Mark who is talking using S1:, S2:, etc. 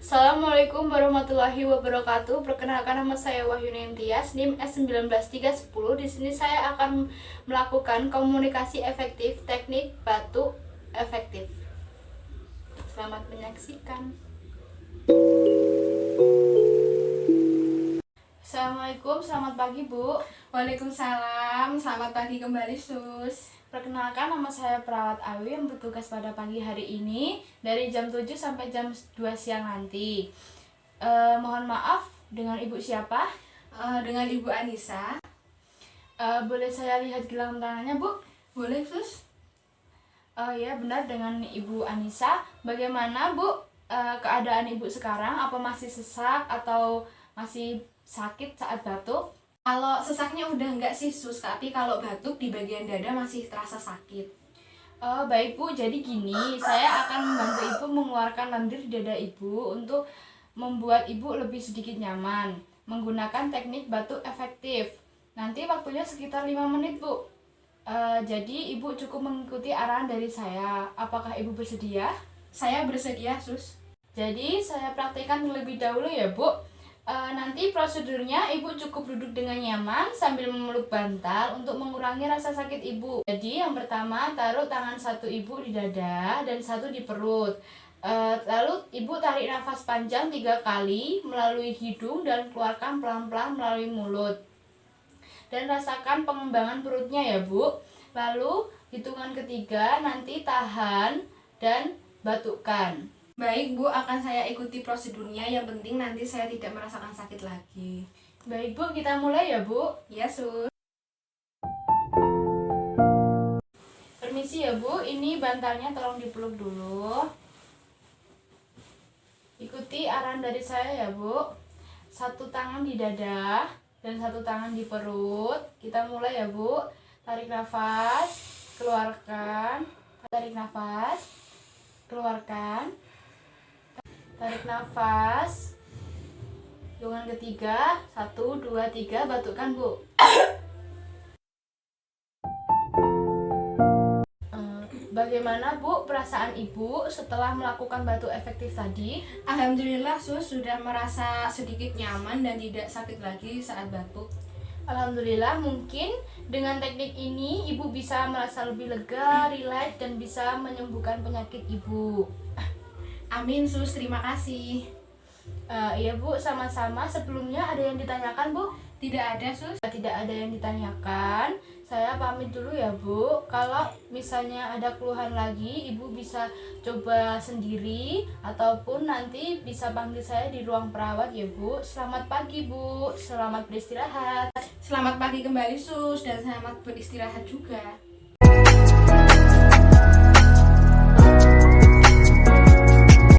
S1: Assalamualaikum warahmatullahi wabarakatuh. Perkenalkan, nama saya Wahyuni Tias, NIM S19310. Di sini saya akan melakukan komunikasi efektif, teknik batuk efektif. Selamat menyaksikan. Assalamualaikum, selamat pagi Bu.
S2: Waalaikumsalam, selamat pagi kembali Sus.
S1: Perkenalkan, nama saya Perawat Awi yang bertugas pada pagi hari ini dari jam 7 sampai jam 2 siang nanti. Mohon maaf, dengan Ibu siapa?
S2: Dengan Ibu Anissa.
S1: Boleh saya lihat gelang tangannya, Bu?
S2: Boleh Sus?
S1: Ya, benar, dengan Ibu Anissa. Bagaimana Bu keadaan Ibu sekarang? Apa masih sesak atau masih sakit saat batuk?
S2: Kalau sesaknya udah enggak sih Sus, tapi kalau batuk di bagian dada masih terasa sakit.
S1: Baik Bu, jadi gini, saya akan membantu Ibu mengeluarkan lendir di dada Ibu untuk membuat Ibu lebih sedikit nyaman menggunakan teknik batuk efektif. Nanti waktunya sekitar 5 menit Bu. Jadi Ibu cukup mengikuti arahan dari saya. Apakah Ibu bersedia?
S2: Saya bersedia Sus.
S1: Jadi saya praktekkan terlebih dahulu ya Bu. Nanti prosedurnya Ibu cukup duduk dengan nyaman sambil memeluk bantal untuk mengurangi rasa sakit Ibu. Jadi yang pertama, taruh tangan satu Ibu di dada dan satu di perut. Lalu Ibu tarik nafas panjang 3 kali melalui hidung dan keluarkan pelan-pelan melalui mulut. Dan rasakan pengembangan perutnya ya Bu. Lalu hitungan ketiga nanti tahan dan batukkan.
S2: Baik Bu, akan saya ikuti prosedurnya. Yang penting nanti saya tidak merasakan sakit lagi.
S1: Baik Bu, kita mulai ya Bu.
S2: Ya Sus.
S1: Permisi ya Bu, ini bantalnya tolong dipeluk dulu. Ikuti arahan dari saya ya Bu. Satu tangan di dada dan satu tangan di perut. Kita mulai ya Bu. Tarik nafas, keluarkan. Tarik nafas, keluarkan. Tarik nafas. Hitungan ketiga, 1, 2, 3, batukkan Bu. Bagaimana Bu perasaan Ibu setelah melakukan batuk efektif tadi?
S2: Alhamdulillah Sus, sudah merasa sedikit nyaman dan tidak sakit lagi saat batuk.
S1: Alhamdulillah, mungkin dengan teknik ini Ibu bisa merasa lebih lega, rileks, dan bisa menyembuhkan penyakit Ibu.
S2: Amin Sus, terima kasih.
S1: Iya Bu, sama-sama. Sebelumnya ada yang ditanyakan Bu?
S2: Tidak ada Sus.
S1: Tidak ada yang ditanyakan. Saya pamit dulu ya Bu. Kalau misalnya ada keluhan lagi, Ibu bisa coba sendiri ataupun nanti bisa panggil saya di ruang perawat ya Bu. Selamat pagi Bu, selamat beristirahat.
S2: Selamat pagi kembali Sus, dan selamat beristirahat juga.